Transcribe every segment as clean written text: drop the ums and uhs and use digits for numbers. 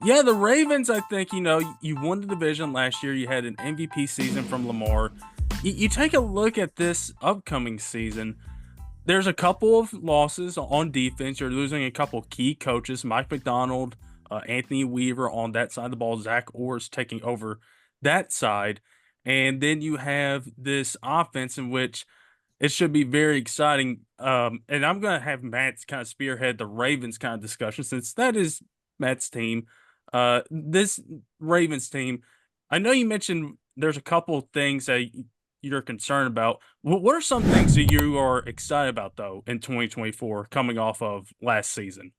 Yeah, the Ravens, I think, you won the division last year. You had an MVP season from Lamar. You take a look at this upcoming season, there's a couple of losses on defense. You're losing a couple key coaches, Mike McDonald, Anthony Weaver on that side of the ball, Zach Orr's taking over that side. And then you have this offense in which it should be very exciting. And I'm going to have Matt kind of spearhead the Ravens kind of discussion since that is Matt's team. This Ravens team, I know you mentioned there's a couple things that you're concerned about. What are some things that you are excited about though in 2024 coming off of last season?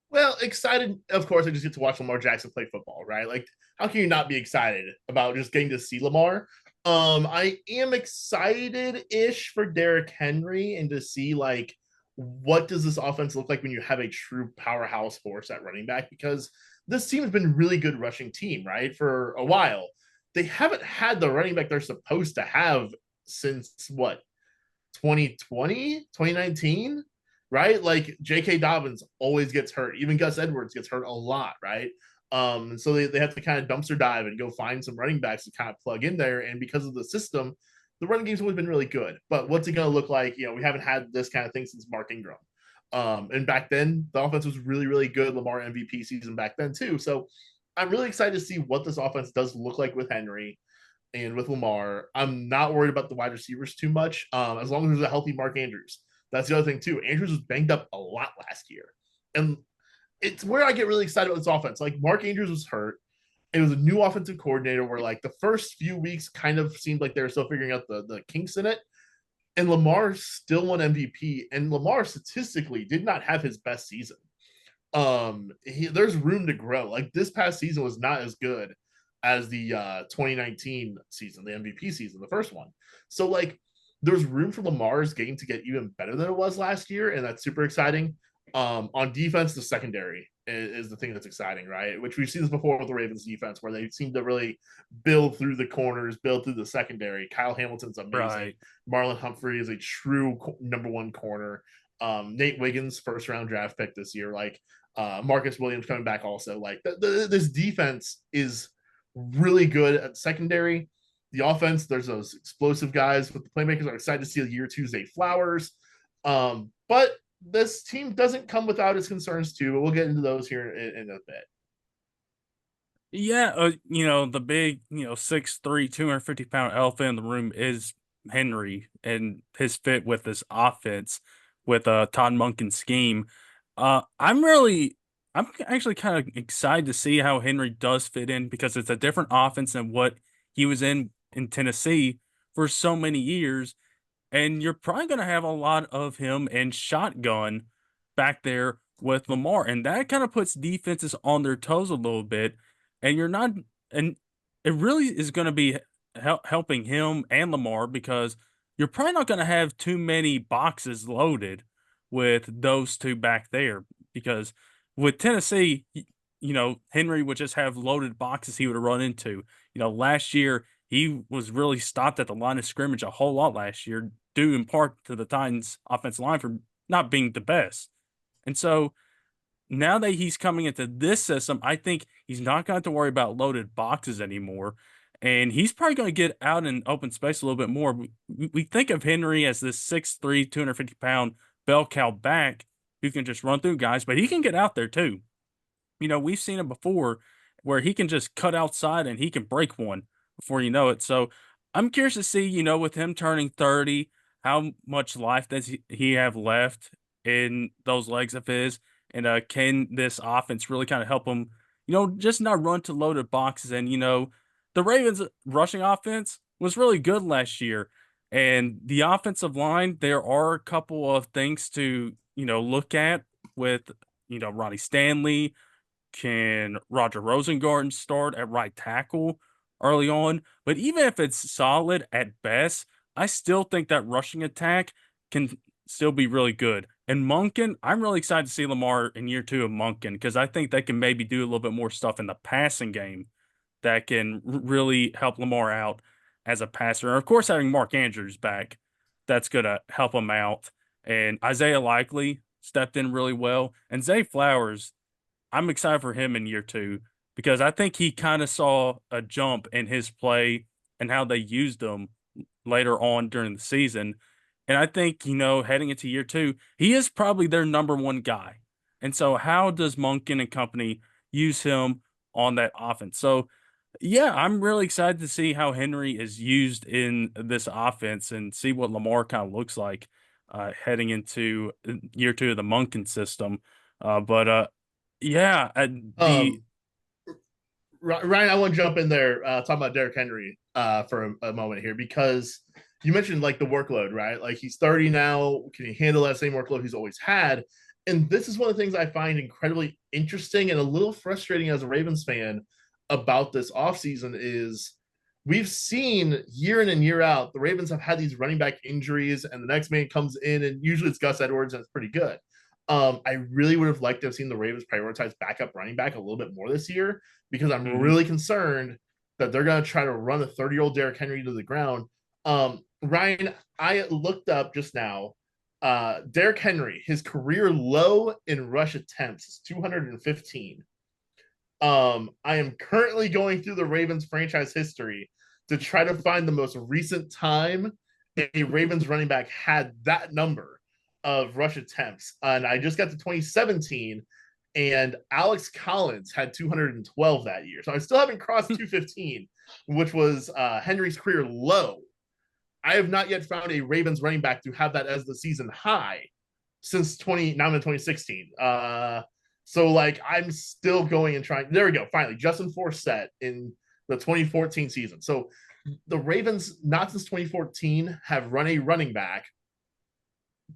Well, excited, of course, I just get to watch Lamar Jackson play football, right? Like, how can you not be excited about just getting to see Lamar? I am excited-ish for Derrick Henry and to see like what does this offense look like when you have a true powerhouse force at running back, because this team has been really good rushing team, right? For a while. They haven't had the running back they're supposed to have since what, 2020, 2019, right? Like J.K. Dobbins always gets hurt. Even Gus Edwards gets hurt a lot, right? So they have to kind of dumpster dive and go find some running backs to kind of plug in there. And because of the system, the running game's always been really good. But what's it going to look like? We haven't had this kind of thing since Mark Ingram. And back then, the offense was really, really good. Lamar MVP season back then, too. So I'm really excited to see what this offense does look like with Henry and with Lamar. I'm not worried about the wide receivers too much, as long as there's a healthy Mark Andrews. That's the other thing too. Andrews was banged up a lot last year, and it's where I get really excited about this offense. Like Mark Andrews was hurt. It was a new offensive coordinator where like the first few weeks kind of seemed like they were still figuring out the kinks in it. And Lamar still won MVP, and Lamar statistically did not have his best season. There's room to grow. Like this past season was not as good as the 2019 season, the MVP season, the first one. So like there's room for Lamar's game to get even better than it was last year, and that's super exciting. On defense, the secondary is the thing that's exciting, right? Which we've seen this before with the Ravens defense, where they seem to really build through the corners, build through the secondary. Kyle Hamilton's amazing. Right. Marlon Humphrey is a true number one corner. Nate Wiggins, first round draft pick this year. Like Marcus Williams coming back also. Like this defense is really good at secondary. The offense, there's those explosive guys with the playmakers. I'm excited to see year two Zay Flowers. But this team doesn't come without its concerns too, but we'll get into those here in a bit. Yeah, the big, 6'3", 250-pound elephant in the room is Henry and his fit with this offense with Todd Monken's scheme. I'm actually kind of excited to see how Henry does fit in because it's a different offense than what he was in Tennessee for so many years. And you're probably going to have a lot of him in shotgun back there with Lamar. And that kind of puts defenses on their toes a little bit. And you're not, and it really is going to be helping him and Lamar because you're probably not going to have too many boxes loaded with those two back there. Because with Tennessee, Henry would just have loaded boxes he would have run into. Last year, he was really stopped at the line of scrimmage a whole lot last year, due in part to the Titans' offensive line for not being the best. And so now that he's coming into this system, I think he's not going to have to worry about loaded boxes anymore. And he's probably going to get out in open space a little bit more. We think of Henry as this 6'3", 250-pound bell cow back who can just run through guys, but he can get out there too. We've seen it before where he can just cut outside and he can break one before you know it. So I'm curious to see, with him turning 30, how much life does he have left in those legs of his? And can this offense really kind of help him, just not run to loaded boxes? And, the Ravens rushing offense was really good last year. And the offensive line, there are a couple of things to, look at with, Ronnie Stanley. Can Roger Rosengarten start at right tackle early on? But even if it's solid at best, I still think that rushing attack can still be really good. And Monken, I'm really excited to see Lamar in year two of Monken because I think they can maybe do a little bit more stuff in the passing game that can really help Lamar out as a passer. And of course, having Mark Andrews back, that's going to help him out. And Isaiah Likely stepped in really well. And Zay Flowers, I'm excited for him in year two because I think he kind of saw a jump in his play and how they used him later on during the season. And I think, heading into year two, he is probably their number one guy. And so, how does Monken and company use him on that offense? So, yeah, I'm really excited to see how Henry is used in this offense and see what Lamar kind of looks like heading into year two of the Monken system. But yeah, the Um, Ryan, I want to jump in there, talk about Derrick Henry for a moment here, because you mentioned like the workload, right? Like he's 30 now. Can he handle that same workload he's always had? And this is one of the things I find incredibly interesting and a little frustrating as a Ravens fan about this offseason is we've seen year in and year out, the Ravens have had these running back injuries, and the next man comes in, and usually it's Gus Edwards, and it's pretty good. I really would have liked to have seen the Ravens prioritize backup running back a little bit more this year because I'm mhm. really concerned that they're going to try to run a 30-year-old Derrick Henry to the ground. Ryan, I looked up just now. Derrick Henry, his career low in rush attempts is 215. I am currently going through the Ravens franchise history to try to find the most recent time a Ravens running back had that number of rush attempts. And I just got to 2017, and Alex Collins had 212 that year. So I still haven't crossed 215, which was Henry's career low. I have not yet found a Ravens running back to have that as the season high since 2016. So like I'm still going and trying. There we go. Finally, Justin Forsett in the 2014 season. So the Ravens, not since 2014, have run a running back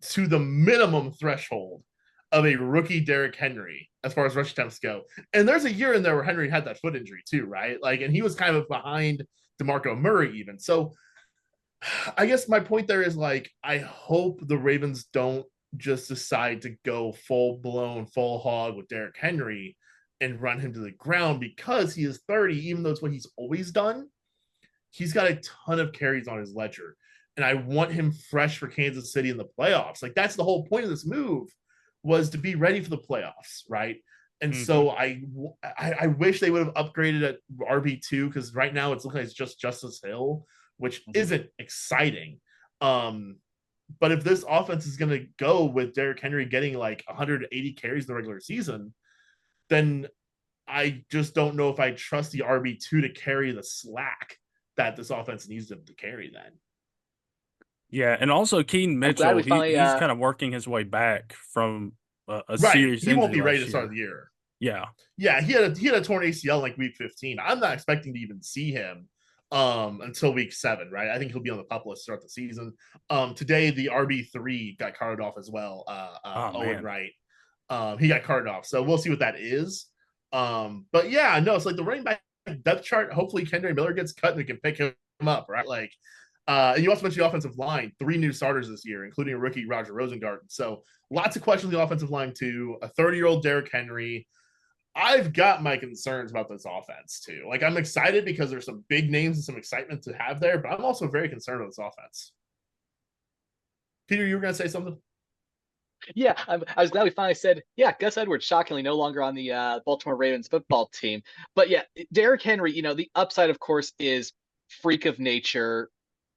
to the minimum threshold of a rookie Derrick Henry as far as rush attempts go. And there's a year in there where Henry had that foot injury too, right? Like, and he was kind of behind DeMarco Murray even. So I guess my point there is like, I hope the Ravens don't just decide to go full blown, full hog with Derrick Henry and run him to the ground because he is 30, even though it's what he's always done. He's got a ton of carries on his ledger. And I want him fresh for Kansas City in the playoffs. Like that's the whole point of this move was to be ready for the playoffs, right? And Mhm. so I wish they would have upgraded at RB2 because right now it's looking like it's just Justice Hill, which Mhm. isn't exciting. But if this offense is going to go with Derrick Henry getting like 180 carries in the regular season, then I just don't know if I trust the RB2 to carry the slack that this offense needs them to carry then. Yeah, and also Keaton I'm glad Mitchell, we finally he's kind of working his way back from a Right. serious He won't injury be ready to last start year. the year. Yeah. Yeah, he had a torn ACL like week 15. I'm not expecting to even see him until week 7, right? I think he'll be on the pup list to start the season. Today the RB3 got carted off as well. Oh Owen man. Wright. He got carted off. So we'll see what that is. But yeah, no, it's like the running back depth chart. Hopefully Kendrick Miller gets cut and we can pick him up, right? Like and you also mentioned the offensive line, 3 new starters this year, including a rookie Roger Rosengarten. So lots of questions on the offensive line too. A 30-year-old Derrick Henry. I've got my concerns about this offense too. Like I'm excited because there's some big names and some excitement to have there, but I'm also very concerned with this offense. Peter, you were going to say something? Yeah, I was glad we finally said, yeah, Gus Edwards, shockingly, no longer on the Baltimore Ravens football team. But yeah, Derrick Henry, the upside, of course, is freak of nature,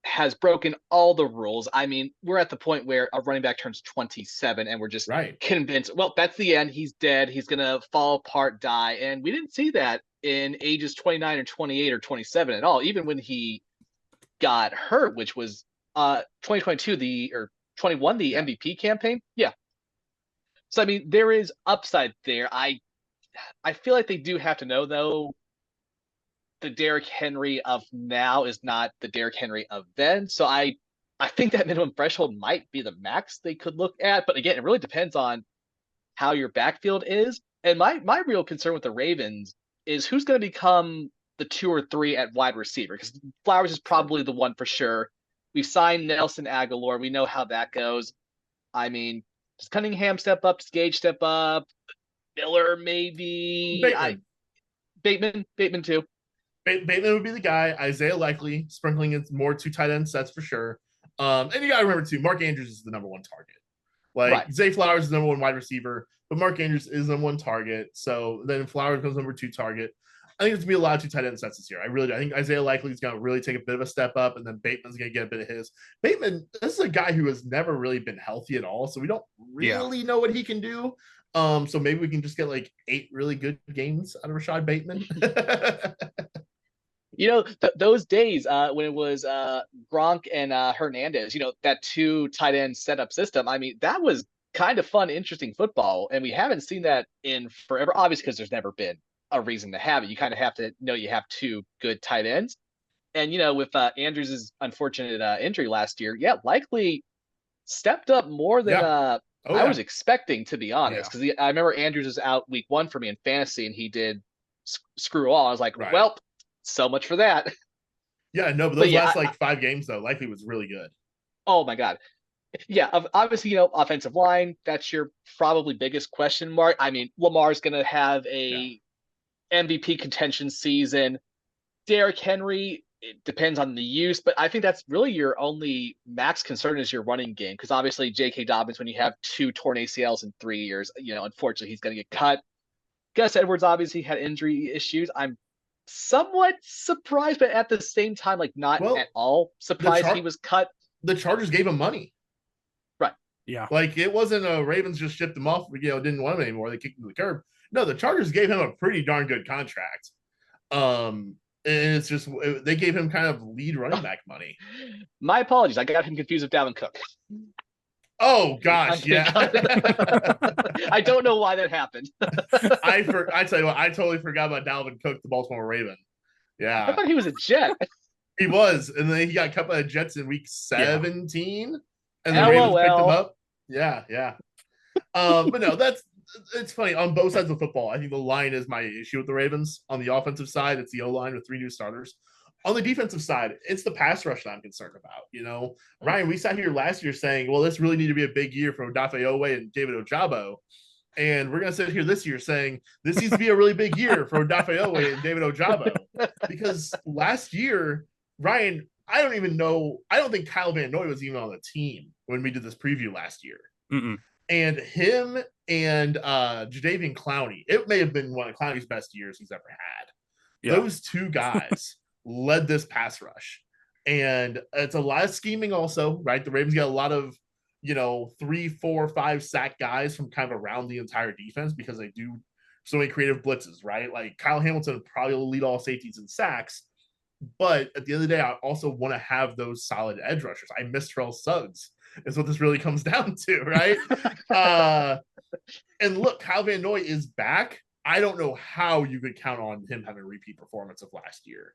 has broken all the rules. I mean, we're at the point where a running back turns 27 and we're just Right. convinced, well, that's the end. He's dead. He's going to fall apart, die. And we didn't see that in ages 29 or 28 or 27 at all, even when he got hurt, which was 2022, or 21, the Yeah. MVP campaign. Yeah. So I mean, there is upside there. I feel like they do have to know though, the Derrick Henry of now is not the Derrick Henry of then. So I think that minimum threshold might be the max they could look at. But again, it really depends on how your backfield is. And my real concern with the Ravens is who's going to become the 2 or 3 at wide receiver, because Flowers is Sure. probably the one for sure. We've signed Nelson Aguilar. We know how that goes. I mean, does Cunningham step up? Does Gage step up? Miller maybe. I Bateman. Bateman too. Bateman would be the guy. Isaiah Likely sprinkling in more 2 tight end sets for sure. And you got to remember too, Mark Andrews is the number 1 target. Right. Like Zay Flowers is the number 1 wide receiver, but Mark Andrews is number one target. So then Flowers becomes number two target. I think it's going to be a lot of two tight end sets this year. I really do. I think Isaiah Likely is going to really take a bit of a step up, and then Bateman's going to get a bit of his. Bateman, this is a guy who has never really been healthy at all, so we don't really know what he can do. So maybe we can just get like 8 really good games out of Rashad Bateman. Those days when it was Gronk and Hernandez, that 2 tight end setup system, I mean, that was kind of fun, interesting football. And we haven't seen that in forever, obviously, because there's never been a reason to have it. You kind of have to know you have 2 good tight ends. And, with Andrews' unfortunate injury last year, Likely stepped up more than I was expecting, to be honest. Because I remember Andrews was out week 1 for me in fantasy, and he did screw all. I was like, well, so much for that. Yeah, no, but those last 5 games though, Likely was really good. Oh my god. Yeah, obviously, offensive line, that's your probably biggest question mark. I mean, Lamar's going to have a MVP contention season. Derrick Henry, it depends on the use, but I think that's really your only max concern is your running game, because obviously J.K. Dobbins, when you have 2 torn ACLs in 3 years, unfortunately he's going to get cut. Gus Edwards obviously had injury issues. I'm somewhat surprised, but at the same time, not at all surprised he was cut. The Chargers gave him money. Right. Yeah. It wasn't a Ravens just shipped him off, didn't want him anymore. They kicked him to the curb. No, the Chargers gave him a pretty darn good contract. And it's just, they gave him kind of lead running back money. My apologies. I got him confused with Dalvin Cook. Oh gosh, yeah. I don't know why that happened. I tell you what, I totally forgot about Dalvin Cook, the Baltimore Raven. Yeah, I thought he was a Jet. He was, and then he got cut by the Jets in week 17, and the Ravens picked him up. Yeah. But no, it's funny on both sides of football. I think the line is my issue with the Ravens. On the offensive side, it's the O-line with 3 new starters. On the defensive side, it's the pass rush that I'm concerned about. Ryan, we sat here last year saying, well, this really need to be a big year for Odafe Owe and David Ojabo. And we're going to sit here this year saying this needs to be a really big year for Odafe Owe and David Ojabo. Because last year, Ryan, I don't think Kyle Van Noy was even on the team when we did this preview last year. Mm-mm. And him and Jadeveon Clowney, it may have been one of Clowney's best years he's ever had. Yeah. Those 2 guys led this pass rush. And it's a lot of scheming also, right? The Ravens got a lot of, 3, 4, 5 sack guys from kind of around the entire defense because they do so many creative blitzes, right? Like Kyle Hamilton probably will lead all safeties in sacks. But at the end of the day, I also want to have those solid edge rushers. I miss Terrell Suggs is what this really comes down to, right? And look, Kyle Van Noy is back. I don't know how you could count on him having a repeat performance of last year.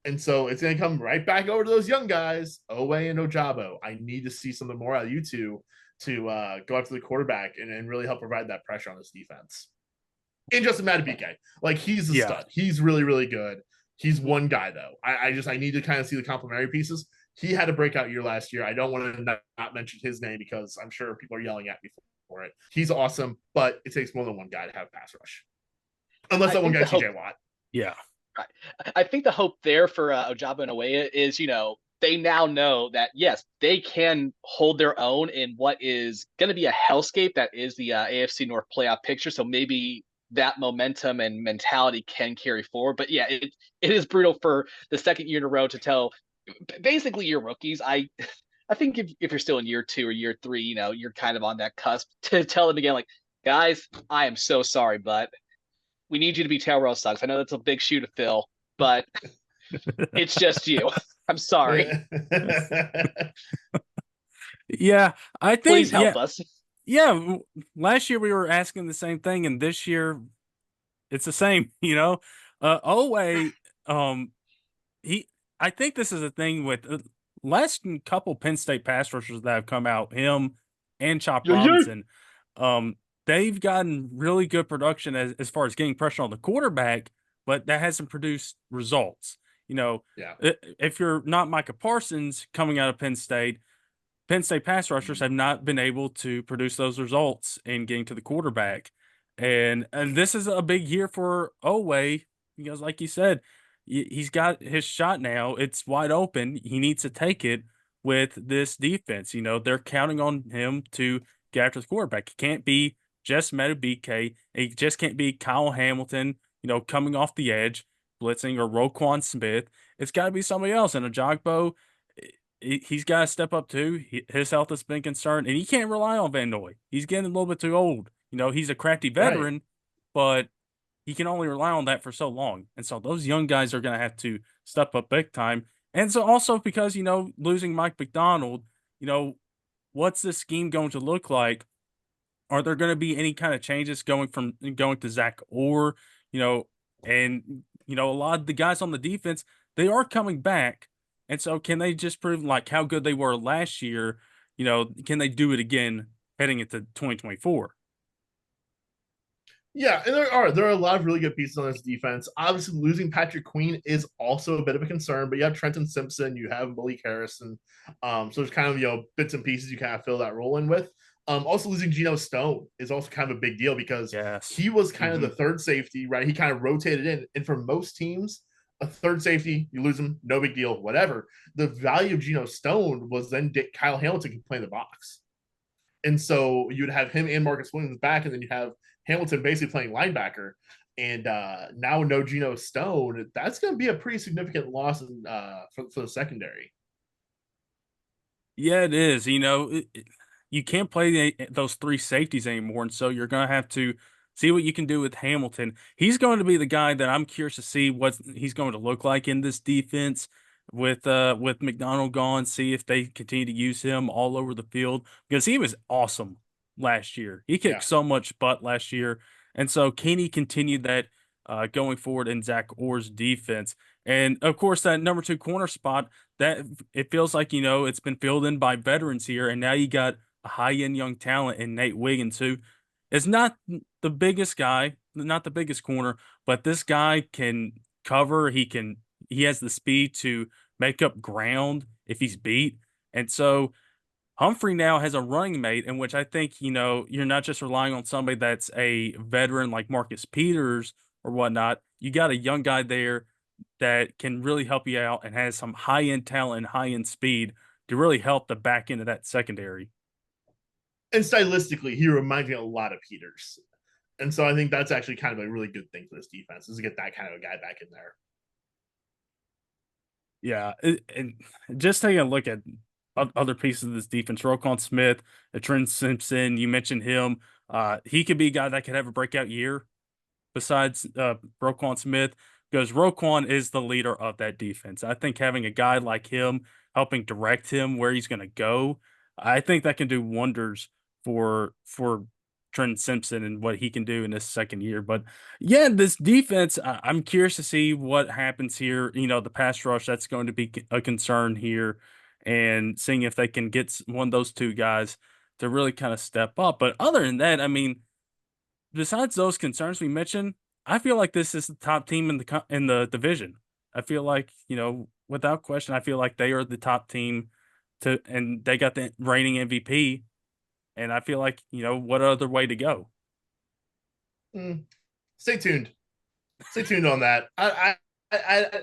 And so it's going to come right back over to those young guys, Owe and Ojabo. I need to see something more out of you two to go after the quarterback and really help provide that pressure on this defense. And Justin Madubuike, he's a stud. He's really, really good. He's one guy, though. I need to kind of see the complementary pieces. He had a breakout year last year. I don't want to not mention his name because I'm sure people are yelling at me for it. He's awesome, but it takes more than one guy to have pass rush. Unless that one guy, TJ Watt. Yeah. I think the hope there for Ojabo and Owe is, they now know that, yes, they can hold their own in what is going to be a hellscape that is the AFC North playoff picture. So maybe that momentum and mentality can carry forward. But yeah, it is brutal for the second year in a row to tell basically your rookies. I think if you're still in year 2 or year 3, you're kind of on that cusp to tell them again, guys, I am so sorry, but we need you to be Terrell Suggs. I know that's a big shoe to fill, but it's just you. I'm sorry. Yeah, I think. Please help us. Yeah, last year we were asking the same thing, and this year it's the same. Owe, I think this is a thing with last couple Penn State pass rushers that have come out, him and Chop Robinson. They've gotten really good production as far as getting pressure on the quarterback, but that hasn't produced results. If you're not Micah Parsons coming out of Penn State pass rushers have not been able to produce those results in getting to the quarterback. And this is a big year for Owe because, like you said, he's got his shot now. It's wide open. He needs to take it with this defense. They're counting on him to get after the quarterback. He can't be just met a BK. He just can't be Kyle Hamilton, coming off the edge, blitzing, or Roquan Smith. It's got to be somebody else. And Ajagbo, he's got to step up too. His health has been concerned, and he can't rely on Van Noy. He's getting a little bit too old. He's a crafty Right. veteran, but he can only rely on that for so long. And so those young guys are going to have to step up big time. And so also because, losing Mike McDonald, what's this scheme going to look like? Are there going to be any kind of changes going to Zach Orr, and a lot of the guys on the defense, they are coming back. And so can they just prove like how good they were last year? Can they do it again heading into 2024? Yeah, and there are a lot of really good pieces on this defense. Obviously, losing Patrick Queen is also a bit of a concern, but you have Trenton Simpson, you have Malik Harrison, so there's kind of bits and pieces you kind of fill that role in with. Also losing Geno Stone is also kind of a big deal because Yes. he was kind of the third safety, right? He kind of rotated in, and for most teams, a third safety, you lose him, no big deal, whatever. The value of Geno Stone was then Kyle Hamilton can play in the box. And so you'd have him and Marcus Williams back, and then you have Hamilton basically playing linebacker. And now no Geno Stone. That's going to be a pretty significant loss for the secondary. Yeah, it is. You can't play those three safeties anymore, and so you're going to have to see what you can do with Hamilton. He's going to be the guy that I'm curious to see what he's going to look like in this defense with McDonald gone. See if they continue to use him all over the field because he was awesome last year. He kicked so much butt last year, and so can he continue that going forward in Zach Orr's defense? And of course, that number 2 corner spot, that it feels like it's been filled in by veterans here, and now you got a high-end young talent in Nate Wiggins, who is not the biggest guy, not the biggest corner, but this guy can cover. He has the speed to make up ground if he's beat. And so Humphrey now has a running mate in which I think, you're not just relying on somebody that's a veteran like Marcus Peters or whatnot. You got a young guy there that can really help you out and has some high-end talent and high-end speed to really help the back end of that secondary. And stylistically, he reminds me a lot of Peters. And so I think that's actually kind of a really good thing for this defense is to get that kind of a guy back in there. Yeah, and just taking a look at other pieces of this defense, Roquan Smith, Trent Simpson, you mentioned him. He could be a guy that could have a breakout year besides Roquan Smith, because Roquan is the leader of that defense. I think having a guy like him helping direct him where he's going to go, I think that can do wonders for Trent Simpson and what he can do in this second year. But yeah, this defense, I'm curious to see what happens here. The pass rush, that's going to be a concern here, and seeing if they can get one of those two guys to really kind of step up. But other than that, I mean, besides those concerns we mentioned, I feel like this is the top team in the division. I feel like, without question, I feel like they are the top team and they got the reigning MVP. And I feel like, what other way to go? Stay tuned. Stay tuned on that.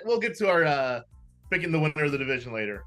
We'll get to our picking the winner of the division later.